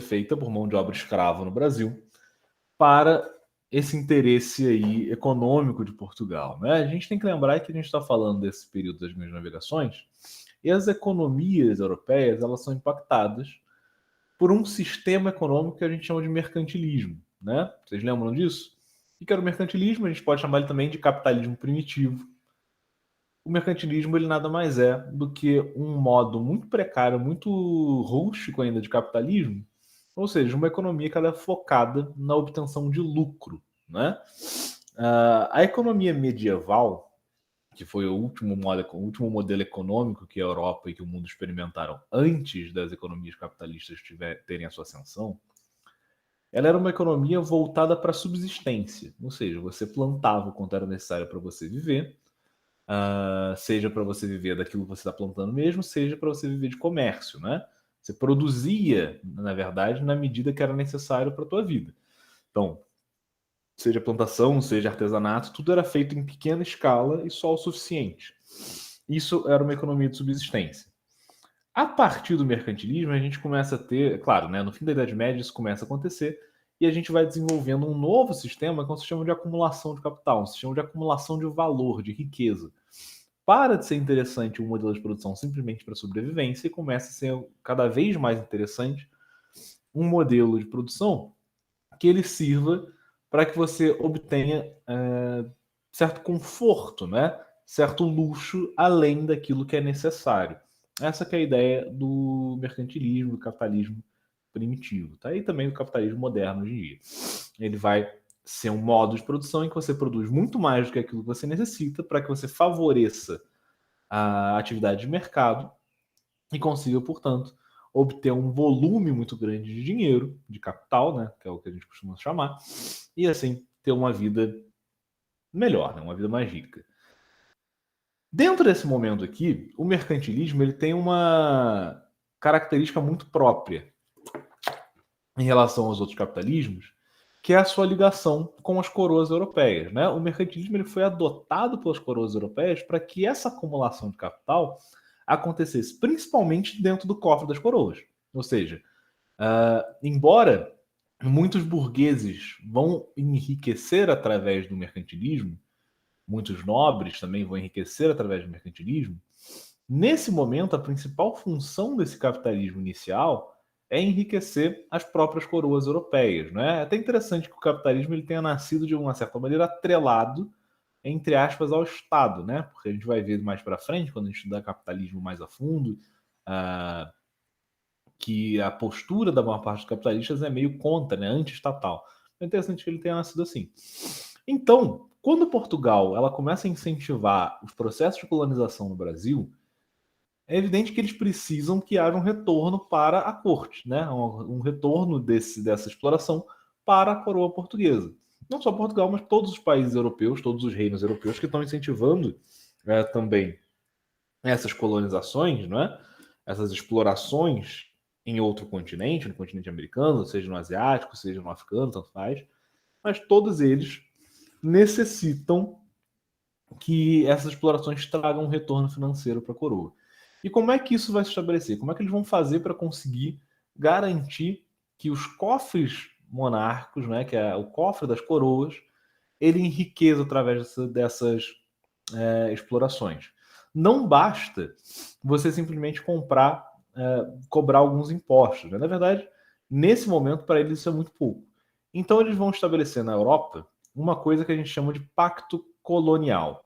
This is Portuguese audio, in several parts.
feita por mão de obra escrava no Brasil para esse interesse aí econômico de Portugal, né? A gente tem que lembrar que a gente está falando desse período das minhas navegações e as economias europeias elas são impactadas por um sistema econômico que a gente chama de mercantilismo, né? Vocês lembram disso? O que era o mercantilismo? A gente pode chamar ele também de capitalismo primitivo. O mercantilismo ele nada mais é do que um modo muito precário, muito rústico ainda de capitalismo, ou seja, uma economia que ela é focada na obtenção de lucro, né? A economia medieval, que foi o último modelo econômico que a Europa e que o mundo experimentaram antes das economias capitalistas terem a sua ascensão, ela era uma economia voltada para a subsistência, ou seja, você plantava o quanto era necessário para você viver, seja para você viver daquilo que você está plantando mesmo, seja para você viver de comércio, né? Você produzia, na verdade, na medida que era necessário para a tua vida. Então, seja plantação, seja artesanato, tudo era feito em pequena escala e só o suficiente. Isso era uma economia de subsistência. A partir do mercantilismo, a gente começa a ter, claro, né, no fim da Idade Média isso começa a acontecer, e a gente vai desenvolvendo um novo sistema, que é um sistema de acumulação de capital, um sistema de acumulação de valor, de riqueza. Para de ser interessante um modelo de produção simplesmente para sobrevivência e começa a ser cada vez mais interessante um modelo de produção que ele sirva para que você obtenha certo conforto, né? Certo luxo além daquilo que é necessário. Essa que é a ideia do mercantilismo, do capitalismo primitivo. Tá? E também do capitalismo moderno hoje em dia. Ele vai ser um modo de produção em que você produz muito mais do que aquilo que você necessita para que você favoreça a atividade de mercado e consiga, portanto, obter um volume muito grande de dinheiro, de capital, né, que é o que a gente costuma chamar, e assim ter uma vida melhor, né, uma vida mais rica. Dentro desse momento aqui, o mercantilismo ele tem uma característica muito própria em relação aos outros capitalismos, que é a sua ligação com as coroas europeias, né? O mercantilismo ele foi adotado pelas coroas europeias para que essa acumulação de capital acontecesse principalmente dentro do cofre das coroas. Ou seja, embora muitos burgueses vão enriquecer através do mercantilismo, muitos nobres também vão enriquecer através do mercantilismo, nesse momento a principal função desse capitalismo inicial é enriquecer as próprias coroas europeias. Né? É até interessante que o capitalismo ele tenha nascido de uma certa maneira atrelado, entre aspas, ao Estado, né? Porque a gente vai ver mais para frente, quando a gente estudar capitalismo mais a fundo, que a postura da maior parte dos capitalistas é meio contra, né? Anti-estatal. É interessante que ele tenha nascido assim. Então, quando Portugal ela começa a incentivar os processos de colonização no Brasil, é evidente que eles precisam que haja um retorno para a corte, né? Um retorno dessa exploração para a coroa portuguesa. Não só Portugal, mas todos os países europeus, todos os reinos europeus que estão incentivando também essas colonizações, né? Essas explorações em outro continente, no continente americano, seja no asiático, seja no africano, tanto faz. Mas todos eles necessitam que essas explorações tragam um retorno financeiro para a coroa. E como é que isso vai se estabelecer? Como é que eles vão fazer para conseguir garantir que os cofres monárquicos, né, que é o cofre das coroas, ele enriqueça através dessas explorações? Não basta você simplesmente cobrar alguns impostos. Né? Na verdade, nesse momento, para eles isso é muito pouco. Então, eles vão estabelecer na Europa uma coisa que a gente chama de pacto colonial.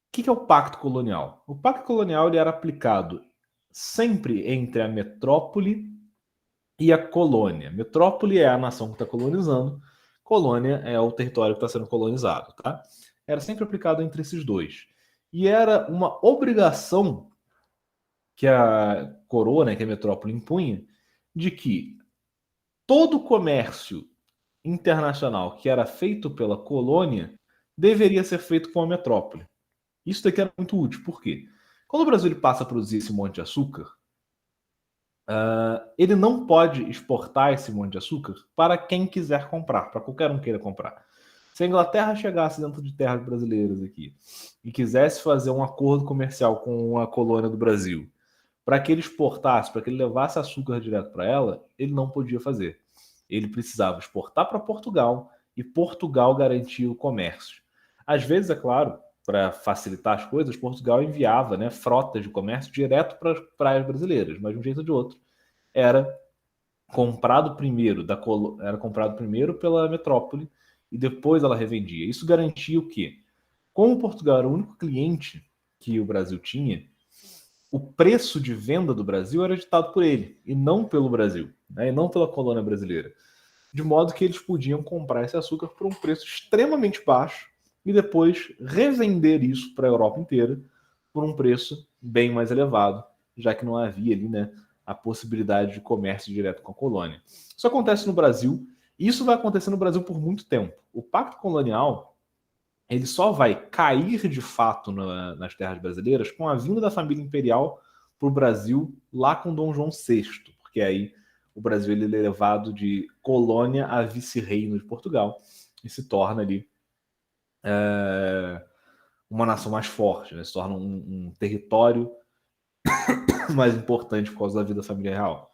O que é o pacto colonial? O pacto colonial ele era aplicado sempre entre a metrópole e a colônia. Metrópole é a nação que está colonizando, colônia é o território que está sendo colonizado. Tá? Era sempre aplicado entre esses dois. E era uma obrigação que a coroa, né, que a metrópole impunha, de que todo o comércio internacional que era feito pela colônia deveria ser feito com a metrópole. Isso daqui era muito útil, por quê? Quando o Brasil ele passa a produzir esse monte de açúcar, ele não pode exportar esse monte de açúcar para quem quiser comprar, para qualquer um queira comprar. Se a Inglaterra chegasse dentro de terras brasileiras aqui e quisesse fazer um acordo comercial com a colônia do Brasil para que ele exportasse, para que ele levasse açúcar direto para ela, ele não podia fazer. Ele precisava exportar para Portugal e Portugal garantia o comércio. Às vezes, é claro, para facilitar as coisas, Portugal enviava, né, frotas de comércio direto para as praias brasileiras, mas de um jeito ou de outro era comprado primeiro era comprado primeiro pela metrópole e depois ela revendia. Isso garantia o quê? Como Portugal era o único cliente que o Brasil tinha, o preço de venda do Brasil era ditado por ele e não pelo Brasil, né, e não pela colônia brasileira. De modo que eles podiam comprar esse açúcar por um preço extremamente baixo e depois revender isso para a Europa inteira por um preço bem mais elevado, já que não havia ali, né, a possibilidade de comércio direto com a colônia. Isso acontece no Brasil e isso vai acontecer no Brasil por muito tempo. O Pacto Colonial ele só vai cair de fato nas terras brasileiras com a vinda da família imperial para o Brasil lá com Dom João VI, porque aí o Brasil ele é levado de colônia a vice-reino de Portugal e se torna ali uma nação mais forte, né? Se torna um território mais importante por causa da vida da família real.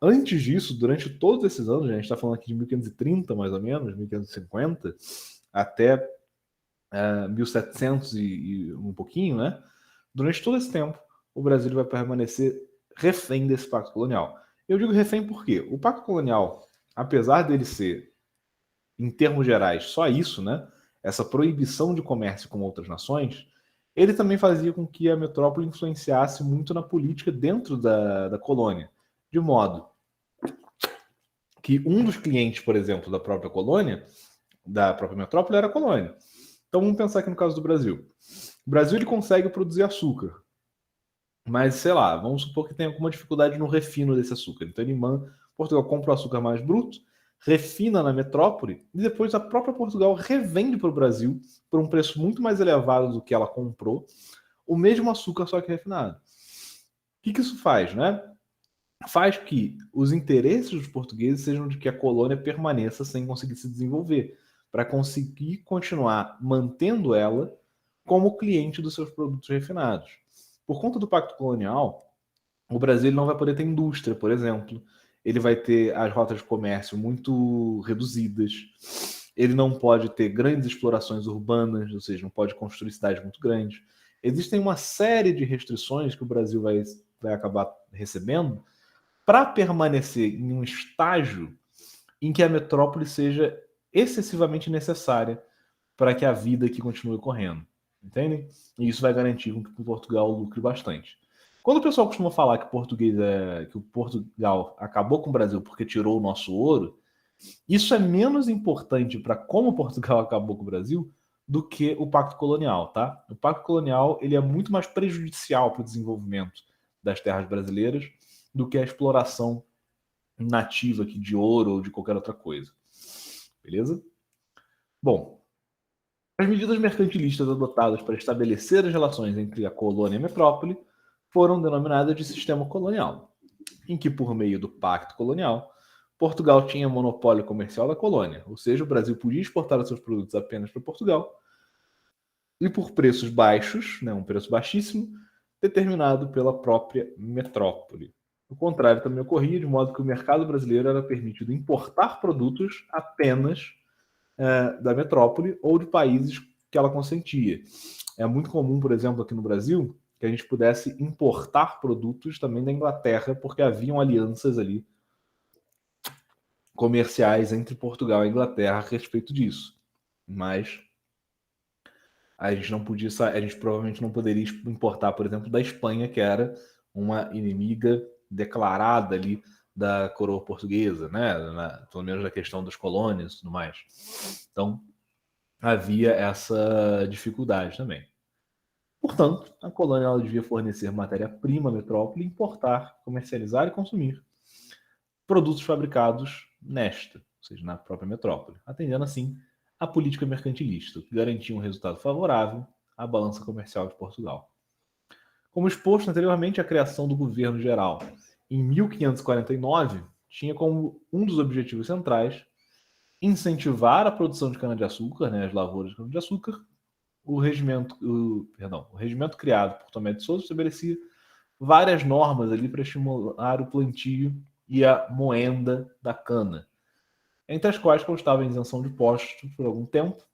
Antes disso, durante todos esses anos, a gente está falando aqui de 1530 mais ou menos, 1550, até 1700 e um pouquinho, né? Durante todo esse tempo, o Brasil vai permanecer refém desse pacto colonial. Eu digo refém porque o pacto colonial, apesar dele ser, em termos gerais, só isso, né? Essa proibição de comércio com outras nações, ele também fazia com que a metrópole influenciasse muito na política dentro da colônia, de modo que um dos clientes, por exemplo, da própria colônia, da própria metrópole, era a colônia. Então vamos pensar aqui no caso do Brasil. O Brasil ele consegue produzir açúcar, mas sei lá, vamos supor que tem alguma dificuldade no refino desse açúcar. Então Portugal compra o açúcar mais bruto, refina na metrópole e depois a própria Portugal revende para o Brasil por um preço muito mais elevado do que ela comprou, o mesmo açúcar só que refinado. O que isso faz, né? Faz que os interesses dos portugueses sejam de que a colônia permaneça sem conseguir se desenvolver, para conseguir continuar mantendo ela como cliente dos seus produtos refinados. Por conta do Pacto Colonial, o Brasil não vai poder ter indústria, por exemplo. Ele vai ter as rotas de comércio muito reduzidas. Ele não pode ter grandes explorações urbanas, ou seja, não pode construir cidades muito grandes. Existem uma série de restrições que o Brasil vai acabar recebendo para permanecer em um estágio em que a metrópole seja excessivamente necessária para que a vida aqui continue correndo. Entendem? E isso vai garantir que o Portugal lucre bastante. Quando o pessoal costuma falar que que o Portugal acabou com o Brasil porque tirou o nosso ouro, isso é menos importante para como Portugal acabou com o Brasil do que o Pacto Colonial, tá? O Pacto Colonial ele é muito mais prejudicial para o desenvolvimento das terras brasileiras do que a exploração nativa aqui de ouro ou de qualquer outra coisa. Beleza? Bom, as medidas mercantilistas adotadas para estabelecer as relações entre a colônia e a metrópole foram denominadas de sistema colonial, em que, por meio do Pacto Colonial, Portugal tinha monopólio comercial da colônia, ou seja, o Brasil podia exportar os seus produtos apenas para Portugal e por preços baixos, né, um preço baixíssimo, determinado pela própria metrópole. O contrário também ocorria, de modo que o mercado brasileiro era permitido importar produtos apenas da metrópole ou de países que ela consentia. É muito comum, por exemplo, aqui no Brasil, que a gente pudesse importar produtos também da Inglaterra, porque haviam alianças ali comerciais entre Portugal e Inglaterra a respeito disso. Mas a gente provavelmente não poderia importar, por exemplo, da Espanha, que era uma inimiga declarada ali da coroa portuguesa, né? Pelo menos na questão das colônias e tudo mais. Então, havia essa dificuldade também. Portanto, a colônia ela devia fornecer matéria-prima à metrópole, importar, comercializar e consumir produtos fabricados nesta, ou seja, na própria metrópole, atendendo assim a política mercantilista, que garantia um resultado favorável à balança comercial de Portugal. Como exposto anteriormente, a criação do governo geral em 1549 tinha como um dos objetivos centrais incentivar a produção de cana-de-açúcar, né, as lavouras de cana-de-açúcar. O regimento criado por Tomé de Souza estabelecia várias normas ali para estimular o plantio e a moenda da cana, entre as quais constava a isenção de impostos por algum tempo.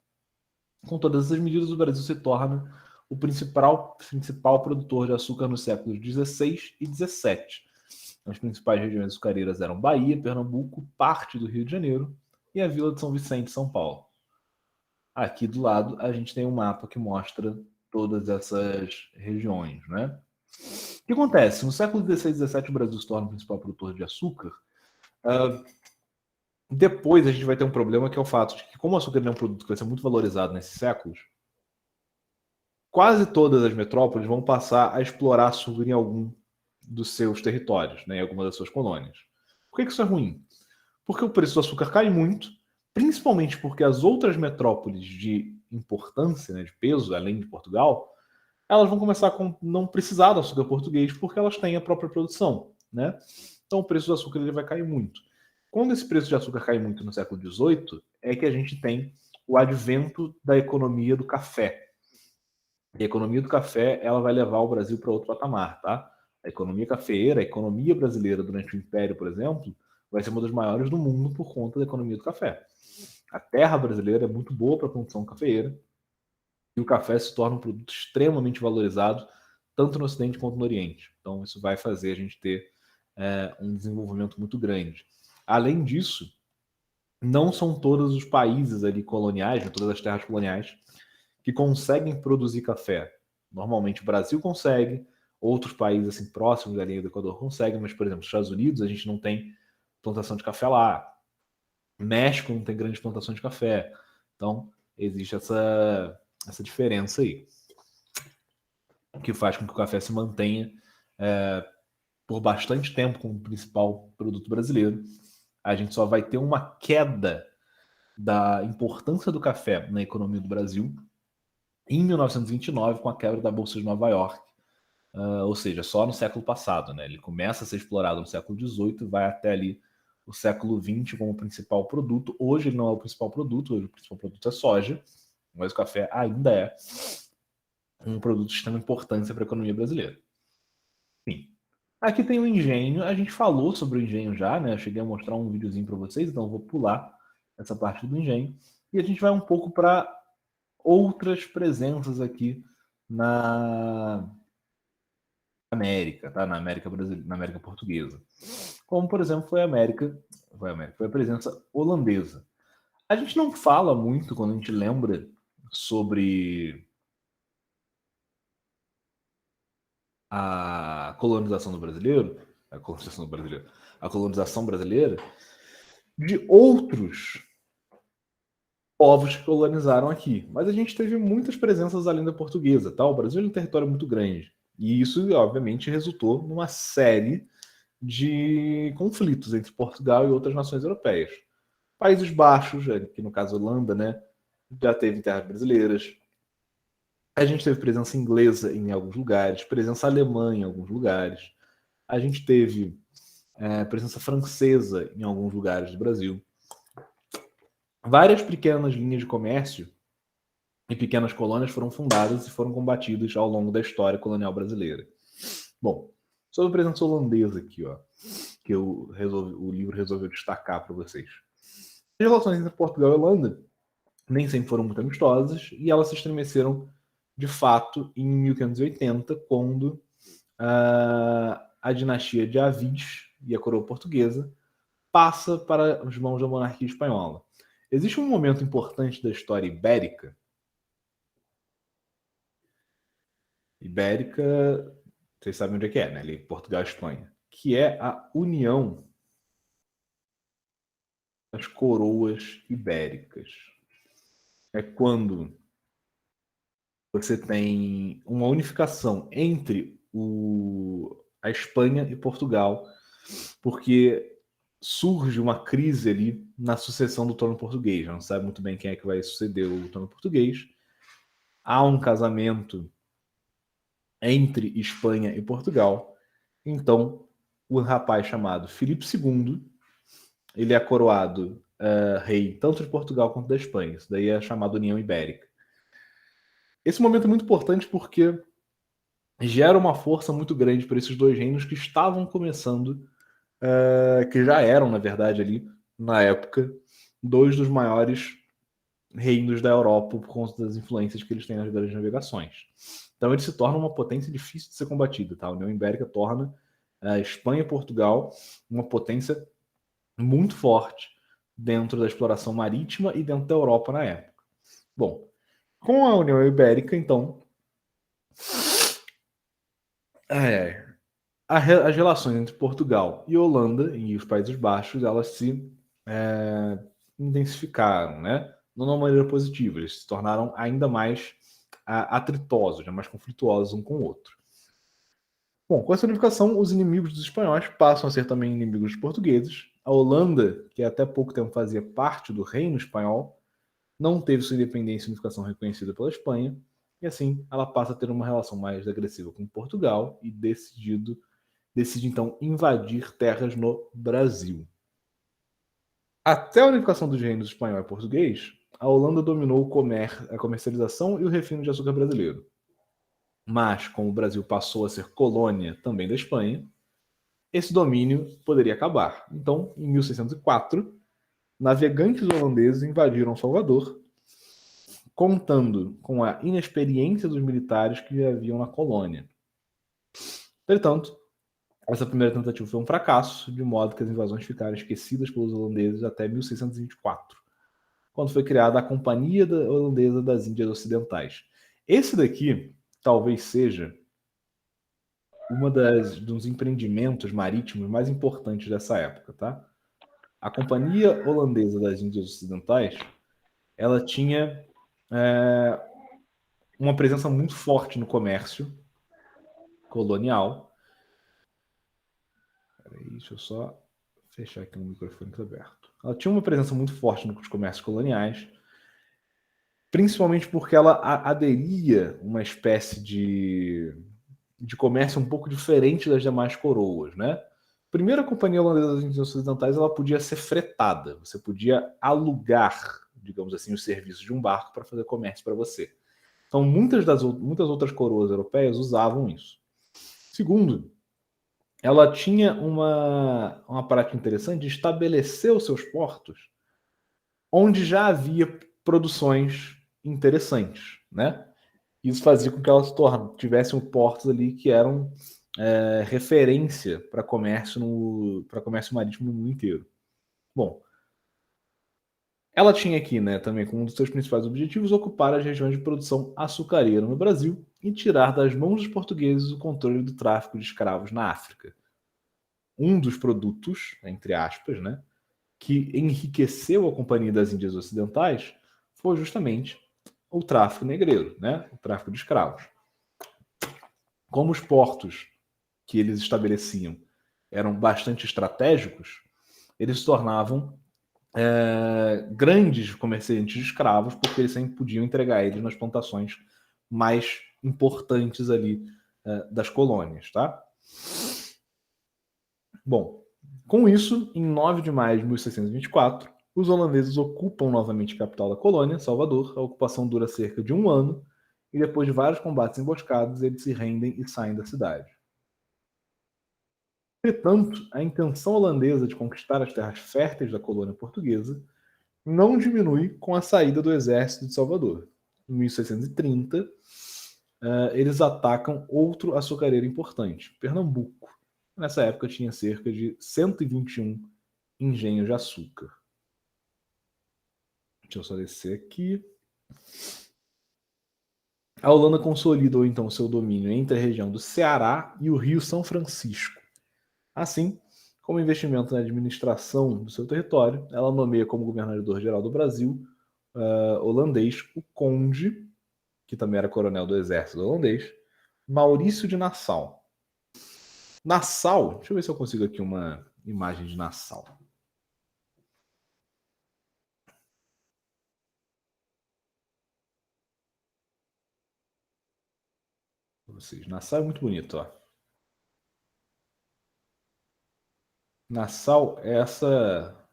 Com todas essas medidas, o Brasil se torna o principal produtor de açúcar nos séculos XVI e XVII. As principais regiões açucareiras eram Bahia, Pernambuco, parte do Rio de Janeiro e a Vila de São Vicente, São Paulo. Aqui do lado a gente tem um mapa que mostra todas essas regiões, né? O que acontece? No século XVI e XVII o Brasil se torna o principal produtor de açúcar. Depois a gente vai ter um problema que é o fato de que, como o açúcar é um produto que vai ser muito valorizado nesses séculos, quase todas as metrópoles vão passar a explorar açúcar em algum dos seus territórios, né, em alguma das suas colônias. Por que isso é ruim? Porque o preço do açúcar cai muito, principalmente porque as outras metrópoles de importância, né, de peso, além de Portugal, elas vão começar a não precisar do açúcar português porque elas têm a própria produção, né? Então o preço do açúcar ele vai cair muito. Quando esse preço de açúcar cai muito no século XVIII, é que a gente tem o advento da economia do café. E a economia do café ela vai levar o Brasil para outro patamar, tá? A economia cafeeira, a economia brasileira durante o Império, por exemplo, vai ser uma das maiores do mundo por conta da economia do café. A terra brasileira é muito boa para a produção cafeeira e o café se torna um produto extremamente valorizado tanto no Ocidente quanto no Oriente. Então isso vai fazer a gente ter um desenvolvimento muito grande. Além disso, não são todos os países ali coloniais, né, todas as terras coloniais, que conseguem produzir café. Normalmente o Brasil consegue, outros países assim próximos da linha do Equador conseguem, mas, por exemplo, nos Estados Unidos a gente não tem plantação de café lá. México não tem grandes plantações de café. Então, existe essa diferença aí, que faz com que o café se mantenha por bastante tempo como principal produto brasileiro. A gente só vai ter uma queda da importância do café na economia do Brasil em 1929, com a quebra da Bolsa de Nova York, ou seja, só no século passado. Né? Ele começa a ser explorado no século XVIII e vai até ali o século XX como principal produto. Hoje ele não é o principal produto, hoje o principal produto é soja, mas o café ainda é um produto de extrema importância para a economia brasileira. Enfim, aqui tem o engenho, a gente falou sobre o engenho já, né? Eu cheguei a mostrar um videozinho para vocês, então eu vou pular essa parte do engenho. E a gente vai um pouco para outras presenças aqui na América, tá? Na América brasileira, na América portuguesa. Como, por exemplo, foi a presença holandesa. A gente não fala muito quando a gente lembra sobre a colonização do brasileiro, a colonização brasileira, de outros povos que colonizaram aqui. Mas a gente teve muitas presenças além da portuguesa, tá? O Brasil é um território muito grande. E isso, obviamente, resultou numa série de conflitos entre Portugal e outras nações europeias. Países Baixos, que no caso Holanda, né, já teve terras brasileiras. A gente teve presença inglesa em alguns lugares, presença alemã em alguns lugares. A gente teve presença francesa em alguns lugares do Brasil. Várias pequenas linhas de comércio e pequenas colônias foram fundadas e foram combatidas ao longo da história colonial brasileira. Bom, sobre a presença holandesa aqui, ó, que o livro resolveu destacar para vocês. As relações entre Portugal e Holanda nem sempre foram muito amistosas e elas se estremeceram de fato em 1580, quando a dinastia de Aviz e a coroa portuguesa passa para as mãos da monarquia espanhola. Existe um momento importante da história ibérica. Ibérica, vocês sabem onde é que é, né? Ali, Portugal e Espanha. Que é a união das coroas ibéricas. É quando você tem uma unificação entre a Espanha e Portugal, porque surge uma crise ali na sucessão do trono português. Não sabe muito bem quem é que vai suceder o trono português. Há um casamento entre Espanha e Portugal. Então, o rapaz chamado Filipe II, ele é coroado rei tanto de Portugal quanto da Espanha. Isso daí é chamado União Ibérica. Esse momento é muito importante porque gera uma força muito grande para esses dois reinos que estavam começando, que já eram, na verdade, ali, na época, dois dos maiores reinos da Europa por conta das influências que eles têm nas grandes navegações. Então ele se torna uma potência difícil de ser combatida. Tá? A União Ibérica torna a Espanha e Portugal uma potência muito forte dentro da exploração marítima e dentro da Europa na época. Bom, com a União Ibérica, então, as relações entre Portugal e Holanda e os Países Baixos, elas se intensificaram, né? Não de uma maneira positiva, eles se tornaram ainda mais atritosos, mais conflituosos um com o outro. Bom, com essa unificação, os inimigos dos espanhóis passam a ser também inimigos dos portugueses. A Holanda, que até pouco tempo fazia parte do Reino Espanhol, não teve sua independência e unificação reconhecida pela Espanha, e assim ela passa a ter uma relação mais agressiva com Portugal e decide então invadir terras no Brasil. Até a unificação dos reinos espanhol e português, a Holanda dominou a comercialização e o refino de açúcar brasileiro. Mas, como o Brasil passou a ser colônia também da Espanha, esse domínio poderia acabar. Então, em 1604, navegantes holandeses invadiram Salvador, contando com a inexperiência dos militares que já haviam na colônia. Entretanto, essa primeira tentativa foi um fracasso, de modo que as invasões ficaram esquecidas pelos holandeses até 1624, quando foi criada a Companhia Holandesa das Índias Ocidentais. Esse daqui talvez seja dos empreendimentos marítimos mais importantes dessa época, tá? A Companhia Holandesa das Índias Ocidentais, ela tinha uma presença muito forte no comércio colonial. Peraí, deixa eu só fechar aqui o microfone que está aberto. Ela tinha uma presença muito forte nos comércios coloniais, principalmente porque ela aderia uma espécie de comércio um pouco diferente das demais coroas, né? Primeiro, a Companhia Holandesa das Índias Ocidentais, ela podia ser fretada, você podia alugar, digamos assim, os serviços de um barco para fazer comércio para você. Então, muitas outras coroas europeias usavam isso. Segundo, ela tinha uma prática interessante de estabelecer os seus portos onde já havia produções interessantes, né? Isso fazia com que elas tivessem portos ali que eram referência para comércio marítimo no mundo inteiro. Bom, ela tinha aqui, né, também como um dos seus principais objetivos ocupar as regiões de produção açucareira no Brasil e tirar das mãos dos portugueses o controle do tráfico de escravos na África. Um dos produtos, entre aspas, né, que enriqueceu a Companhia das Índias Ocidentais foi justamente o tráfico negreiro, né, o tráfico de escravos. Como os portos que eles estabeleciam eram bastante estratégicos, eles se tornavam grandes comerciantes de escravos, porque eles sempre podiam entregar eles nas plantações mais importantes ali das colônias, tá? Bom, com isso, em 9 de maio de 1624, os holandeses ocupam novamente a capital da colônia, Salvador. A ocupação dura cerca de um ano, e depois de vários combates emboscados, eles se rendem e saem da cidade. Entretanto, a intenção holandesa de conquistar as terras férteis da colônia portuguesa não diminui com a saída do exército de Salvador. Em 1630, eles atacam outro açucareiro importante, Pernambuco. Nessa época tinha cerca de 121 engenhos de açúcar. Deixa eu só descer aqui. A Holanda consolidou então seu domínio entre a região do Ceará e o Rio São Francisco. Assim, como investimento na administração do seu território, ela nomeia como governador-geral do Brasil holandês o conde, que também era coronel do exército holandês, Maurício de Nassau. Nassau, deixa eu ver se eu consigo aqui uma imagem de Nassau. Vocês. Nassau é muito bonito, ó. Nassau é essa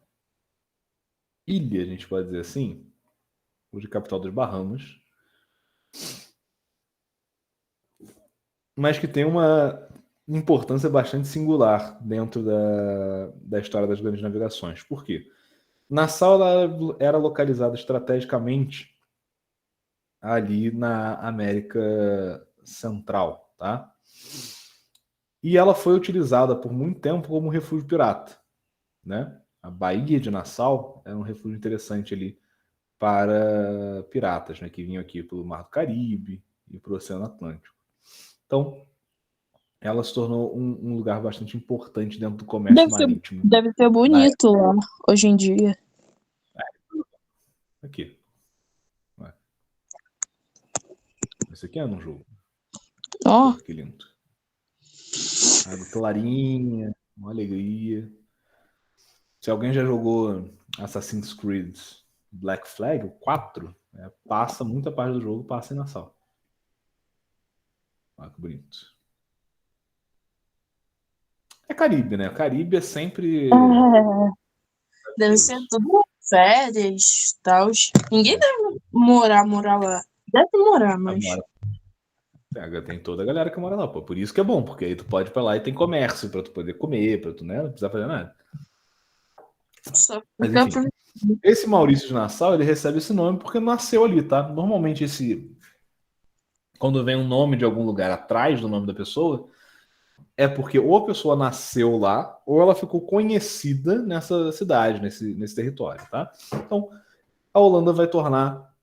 ilha, a gente pode dizer assim, hoje capital dos Bahamas, mas que tem uma importância bastante singular dentro da história das grandes navegações. Por quê? Nassau era localizada estrategicamente ali na América Central, tá? E ela foi utilizada por muito tempo como refúgio pirata, né? A Baía de Nassau era um refúgio interessante ali para piratas, né? Que vinham aqui pelo Mar do Caribe e para o Oceano Atlântico. Então, ela se tornou um lugar bastante importante dentro do comércio marítimo. Deve ser bonito lá, hoje em dia. Aqui. Esse aqui é no jogo. Ó, Porra, que lindo. Água clarinha, uma alegria. Se alguém já jogou Assassin's Creed Black Flag, o 4, passa muita parte do jogo, passa em Nassau. Olha que bonito. É Caribe, né? Caribe é sempre. deve ser tudo férias e tal. Ninguém deve morar lá. Deve morar, mas. Tem toda a galera que mora lá, pô. Por isso que é bom, porque aí tu pode ir pra lá e tem comércio pra tu poder comer, pra tu, né? Não precisar fazer nada. Só Mas fica enfim, esse Maurício de Nassau, ele recebe esse nome porque nasceu ali, tá? Normalmente quando vem um nome de algum lugar atrás do nome da pessoa, é porque ou a pessoa nasceu lá, ou ela ficou conhecida nessa cidade, nesse território, tá? Então, a Holanda vai tornar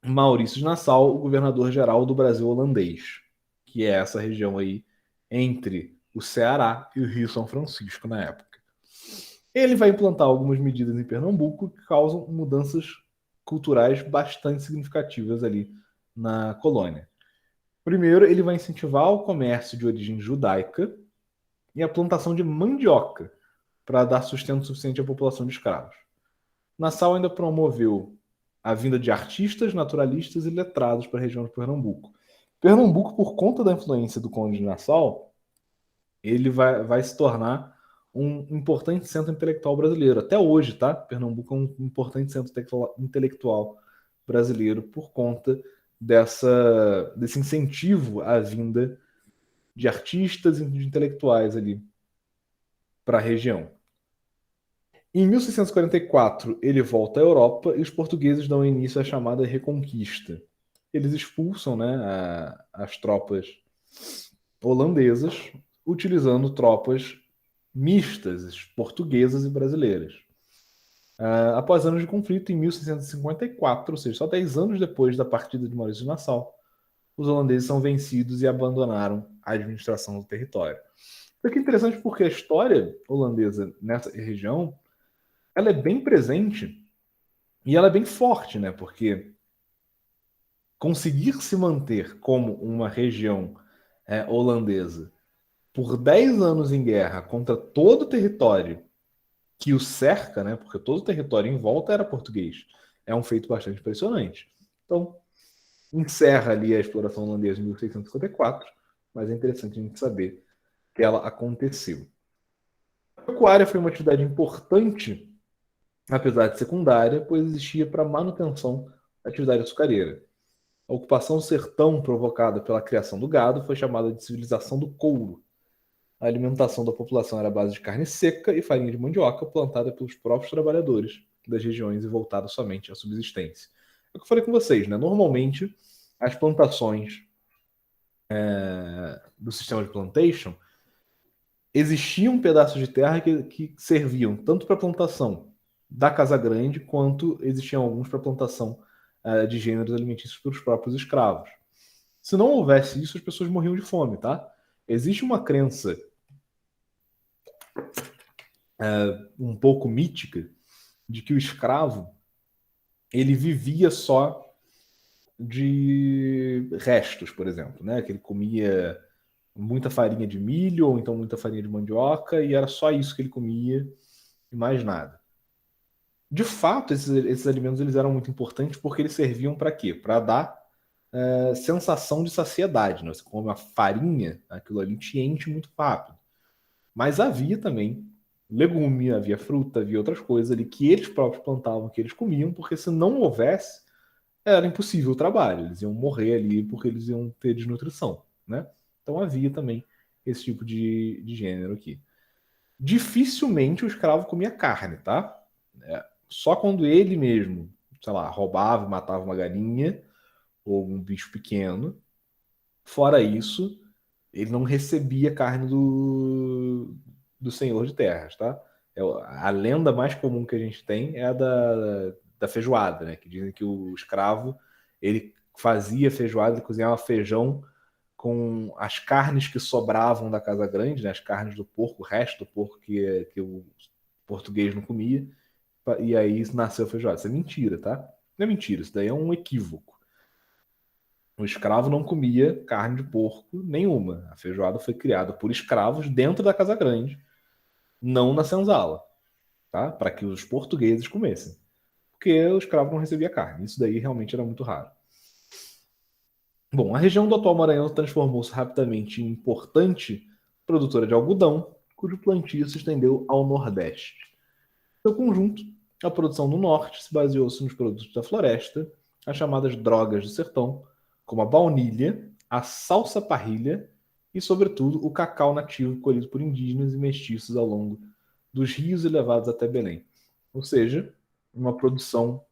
Maurício de Nassau o governador-geral do Brasil holandês, que é essa região aí entre o Ceará e o Rio São Francisco na época. Ele vai implantar algumas medidas em Pernambuco que causam mudanças culturais bastante significativas ali na colônia. Primeiro, ele vai incentivar o comércio de origem judaica e a plantação de mandioca para dar sustento suficiente à população de escravos. Nassau ainda promoveu a vinda de artistas, naturalistas e letrados para a região de Pernambuco. Pernambuco, por conta da influência do Conde de Nassau, ele vai se tornar um importante centro intelectual brasileiro. Até hoje, tá? Pernambuco é um importante centro intelectual brasileiro por conta desse incentivo à vinda de artistas e de intelectuais ali para a região. Em 1644, ele volta à Europa e os portugueses dão início à chamada Reconquista. Eles expulsam, né, as tropas holandesas, utilizando tropas mistas, portuguesas e brasileiras. Após anos de conflito, em 1654, ou seja, só 10 anos depois da partida de Maurício de Nassau, os holandeses são vencidos e abandonaram a administração do território. Isso aqui é interessante porque a história holandesa nessa região ela é bem presente e ela é bem forte, né? Porque conseguir se manter como uma região holandesa por 10 anos em guerra contra todo o território que o cerca, né? Porque todo o território em volta era português. É um feito bastante impressionante. Então, encerra ali a exploração holandesa em 1654, mas é interessante a gente saber que ela aconteceu. A pecuária foi uma atividade importante, apesar de secundária, pois existia para manutenção da atividade açucareira. A ocupação do sertão provocada pela criação do gado foi chamada de civilização do couro. A alimentação da população era à base de carne seca e farinha de mandioca plantada pelos próprios trabalhadores das regiões e voltada somente à subsistência. É o que eu falei com vocês, né? Normalmente, as plantações do sistema de plantation existiam pedaços de terra que serviam tanto para a plantação da casa grande, quanto existiam alguns para a plantação de gêneros alimentícios para os próprios escravos. Se não houvesse isso, as pessoas morriam de fome, tá? Existe uma crença um pouco mítica de que o escravo ele vivia só de restos, por exemplo, né? Que ele comia muita farinha de milho ou então muita farinha de mandioca e era só isso que ele comia e mais nada. De fato, esses alimentos eles eram muito importantes porque eles serviam para quê? Para dar sensação de saciedade. Né? Você come uma farinha, aquilo ali te enche muito rápido. Mas havia também legume, havia fruta, havia outras coisas ali que eles próprios plantavam, que eles comiam, porque se não houvesse, era impossível o trabalho. Eles iam morrer ali porque eles iam ter desnutrição, né? Então havia também esse tipo de gênero aqui. Dificilmente o escravo comia carne, tá? Só quando ele mesmo, sei lá, roubava, matava uma galinha ou um bicho pequeno. Fora isso, ele não recebia carne do senhor de terras, tá? A lenda mais comum que a gente tem é a da feijoada, né? Que dizem que o escravo, ele fazia feijoada, ele cozinhava feijão com as carnes que sobravam da casa grande, né? As carnes do porco, o resto do porco que o português não comia, e aí nasceu a feijoada. Isso é mentira, tá? Não é mentira, isso daí é um equívoco. O escravo não comia carne de porco nenhuma. A feijoada foi criada por escravos dentro da casa grande, não na senzala, tá? Para que os portugueses comessem. Porque o escravo não recebia carne. Isso daí realmente era muito raro. Bom, a região do atual Maranhão transformou-se rapidamente em importante produtora de algodão, cujo plantio se estendeu ao Nordeste. No seu conjunto, a produção no Norte se baseou-se nos produtos da floresta, as chamadas drogas do sertão, como a baunilha, a salsa parrilha e, sobretudo, o cacau nativo colhido por indígenas e mestiços ao longo dos rios e levados até Belém. Ou seja, uma produção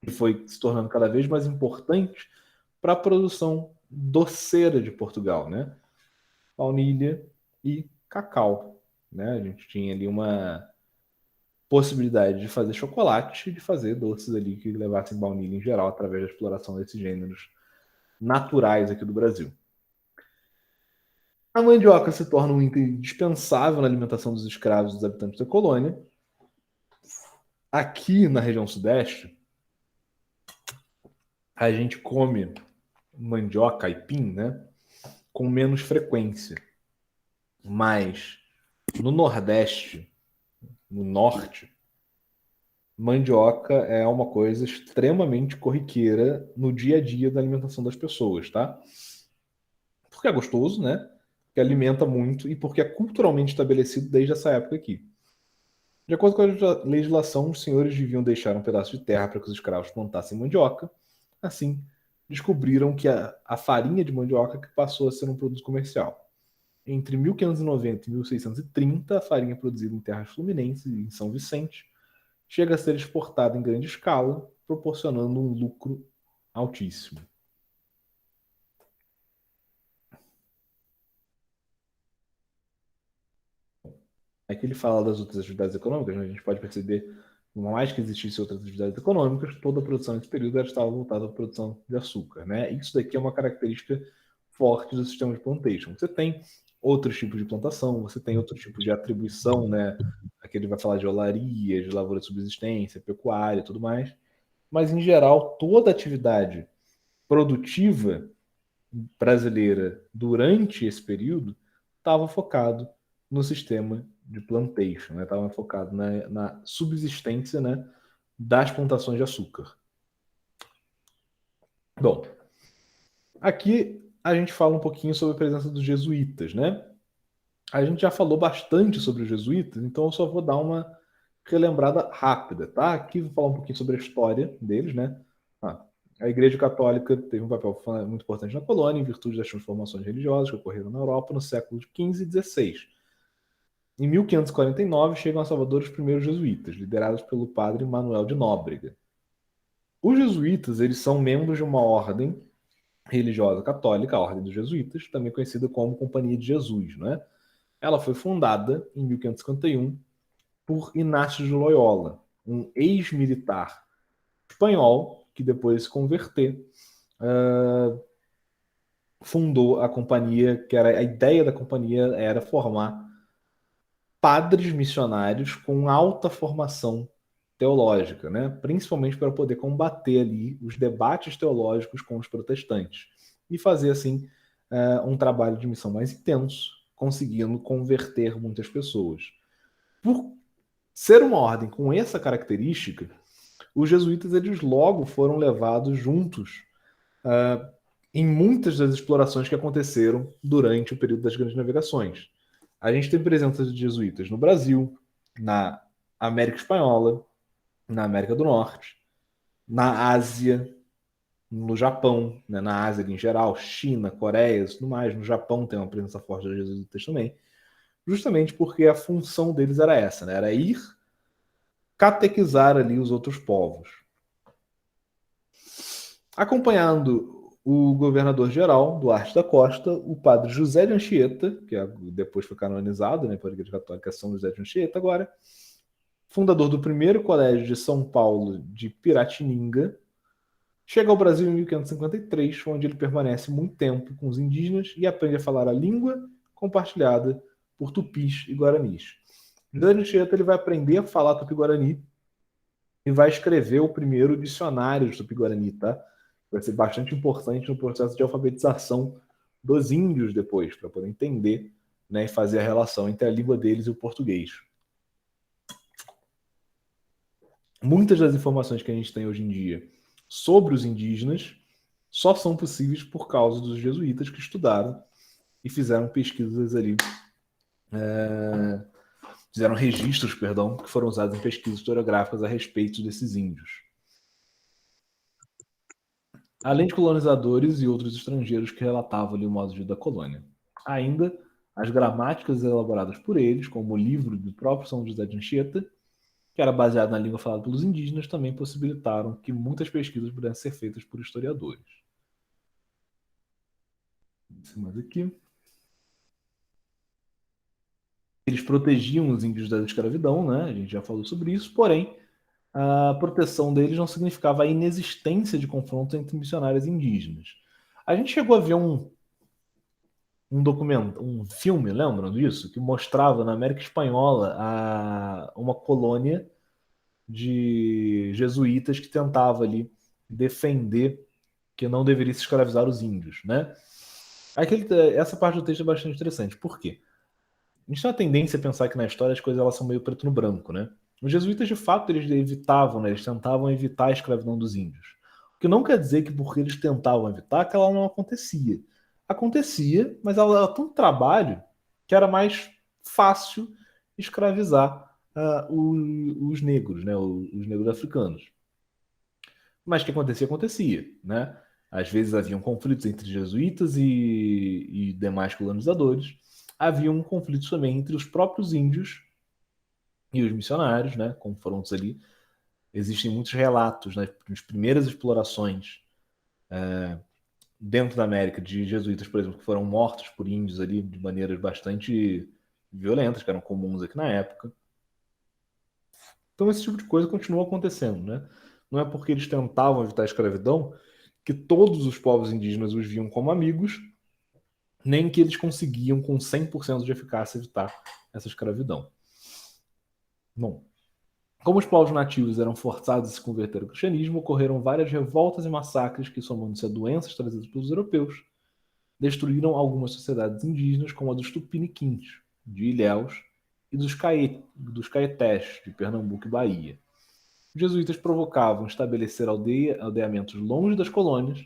que foi se tornando cada vez mais importante para a produção doceira de Portugal, né? Baunilha e cacau, né? A gente tinha ali uma possibilidade de fazer chocolate e de fazer doces ali que levassem baunilha em geral através da exploração desses gêneros naturais aqui do Brasil. A mandioca se torna um item indispensável na alimentação dos escravos dos habitantes da colônia. Aqui na região sudeste, a gente come mandioca, aipim, né, com menos frequência. Mas no Nordeste, no Norte, mandioca é uma coisa extremamente corriqueira no dia a dia da alimentação das pessoas, tá? Porque é gostoso, né? Porque alimenta muito e porque é culturalmente estabelecido desde essa época aqui. De acordo com a legislação, os senhores deviam deixar um pedaço de terra para que os escravos plantassem mandioca. Assim, descobriram que a farinha de mandioca que passou a ser um produto comercial. Entre 1590 e 1630, a farinha produzida em terras fluminenses e em São Vicente chega a ser exportada em grande escala, proporcionando um lucro altíssimo. Aqui ele fala das outras atividades econômicas, né? A gente pode perceber, por mais que existissem outras atividades econômicas, toda a produção nesse período estava voltada à produção de açúcar, né? Isso daqui é uma característica forte do sistema de plantation. Você tem outros tipos de plantação, você tem outros tipos de atribuição, né? Aqui ele vai falar de olaria, de lavoura de subsistência, pecuária e tudo mais. Mas, em geral, toda atividade produtiva brasileira durante esse período estava focado no sistema de plantation, estava focado na subsistência, né, das plantações de açúcar. Bom, aqui a gente fala um pouquinho sobre a presença dos jesuítas, né? A gente já falou bastante sobre os jesuítas, então eu só vou dar uma relembrada rápida, tá? Aqui vou falar um pouquinho sobre a história deles, né? A Igreja Católica teve um papel muito importante na colônia em virtude das transformações religiosas que ocorreram na Europa no século XV e XVI. Em 1549 chegam a Salvador os primeiros jesuítas, liderados pelo padre Manuel de Nóbrega. Os jesuítas, eles são membros de uma ordem religiosa católica, a Ordem dos Jesuítas, também conhecida como Companhia de Jesus, né? Ela foi fundada em 1551 por Inácio de Loyola, um ex-militar espanhol que depois de se converter fundou a companhia, que era a ideia da companhia era formar padres missionários com alta formação teológica, né? Principalmente para poder combater ali os debates teológicos com os protestantes e fazer assim um trabalho de missão mais intenso, conseguindo converter muitas pessoas. Por ser uma ordem com essa característica, os jesuítas eles logo foram levados juntos em muitas das explorações que aconteceram durante o período das grandes navegações. A gente tem presença de jesuítas no Brasil, na América Espanhola, na América do Norte, na Ásia, no Japão, né, na Ásia em geral, China, Coreia, tudo mais. No Japão tem uma presença forte dos jesuítas também, justamente porque a função deles era essa, né? Era ir catequizar ali os outros povos. Acompanhando o governador-geral Duarte da Costa, o padre José de Anchieta, que depois foi canonizado, né, pela Igreja Católica São José de Anchieta agora, fundador do primeiro colégio de São Paulo de Piratininga, chega ao Brasil em 1553, onde ele permanece muito tempo com os indígenas e aprende a falar a língua compartilhada por tupis e guaranis. José de Anchieta ele vai aprender a falar tupi-guarani e vai escrever o primeiro dicionário de tupi-guarani, tá? Vai ser bastante importante no processo de alfabetização dos índios depois, para poder entender, né, e fazer a relação entre a língua deles e o português. Muitas das informações que a gente tem hoje em dia sobre os indígenas só são possíveis por causa dos jesuítas que estudaram e fizeram pesquisas ali, fizeram registros, perdão, que foram usados em pesquisas historiográficas a respeito desses índios. Além de colonizadores e outros estrangeiros que relatavam ali o modo de vida da colônia. Ainda, as gramáticas elaboradas por eles, como o livro do próprio São José de Anchieta, que era baseado na língua falada pelos indígenas, também possibilitaram que muitas pesquisas pudessem ser feitas por historiadores. Mais aqui. Eles protegiam os índios da escravidão, né? A gente já falou sobre isso, porém, a proteção deles não significava a inexistência de confrontos entre missionários indígenas. A gente chegou a ver um filme, lembram disso? Que mostrava na América Espanhola uma colônia de jesuítas que tentava ali defender que não deveria se escravizar os índios, né? Essa parte do texto é bastante interessante. Por quê? A gente tem uma tendência a pensar que na história as coisas elas são meio preto no branco, né? Os jesuítas, de fato, eles evitavam, né? Eles tentavam evitar a escravidão dos índios. O que não quer dizer que porque eles tentavam evitar, que ela não acontecia. Acontecia, mas ela era tão trabalho que era mais fácil escravizar os negros, né? Os negros africanos. Mas o que acontecia, acontecia, né? Às vezes haviam conflitos entre jesuítas e demais colonizadores. Haviam conflitos também entre os próprios índios e os missionários, né? Confrontos ali. Existem muitos relatos, né, nas primeiras explorações dentro da América de jesuítas, por exemplo, que foram mortos por índios ali de maneiras bastante violentas, que eram comuns aqui na época. Então esse tipo de coisa continua acontecendo, né? Não é porque eles tentavam evitar a escravidão que todos os povos indígenas os viam como amigos, nem que eles conseguiam com 100% de eficácia evitar essa escravidão. Bom, como os povos nativos eram forçados a se converter ao cristianismo, ocorreram várias revoltas e massacres que, somando-se a doenças trazidas pelos europeus, destruíram algumas sociedades indígenas, como a dos tupiniquins, de Ilhéus, e dos caetés, de Pernambuco e Bahia. Os jesuítas provocavam estabelecer aldeamentos longe das colônias,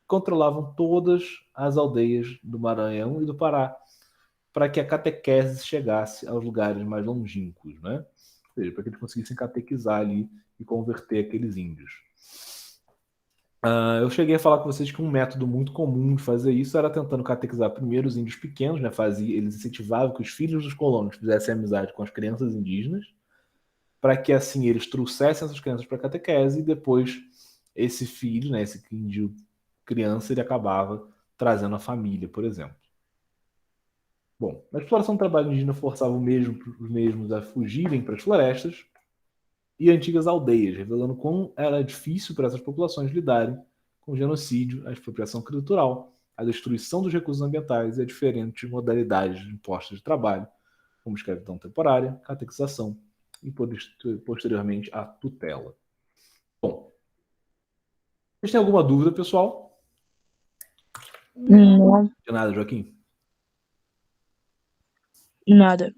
controlavam todas as aldeias do Maranhão e do Pará, para que a catequese chegasse aos lugares mais longínquos, né? Ou seja, para que eles conseguissem catequizar ali e converter aqueles índios. Eu cheguei a falar com vocês que um método muito comum de fazer isso era tentando catequizar primeiro os índios pequenos, né? Eles incentivavam que os filhos dos colonos fizessem amizade com as crianças indígenas, para que assim eles trouxessem essas crianças para a catequese e depois esse filho, né, esse índio criança, ele acabava trazendo a família, por exemplo. Bom, a exploração do trabalho indígena forçava os mesmos a fugirem para as florestas e antigas aldeias, revelando quão era difícil para essas populações lidarem com o genocídio, a expropriação cultural, a destruição dos recursos ambientais e as diferentes modalidades impostas de trabalho, como escravidão temporária, catequização e posteriormente a tutela. Bom, vocês têm alguma dúvida, pessoal? Não, De nada, Joaquim? nada.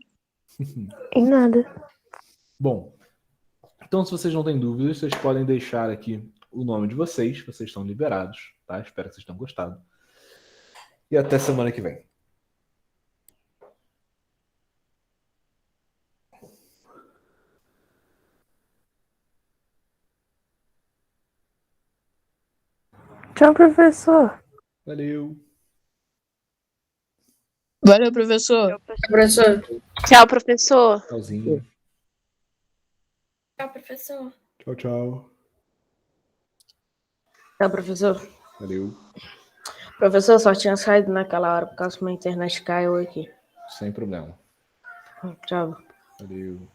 Em nada. Bom, então se vocês não têm dúvidas, vocês podem deixar aqui o nome de vocês estão liberados, tá? Espero que vocês tenham gostado. E até semana que vem. Tchau, professor. Valeu. Valeu, professor. Professor. Tchau, professor. Tchauzinho. Tchau, professor. Tchau, tchau. Tchau, professor. Valeu. Professor, só tinha saído naquela hora por causa que minha internet caiu aqui. Sem problema. Tchau. Valeu.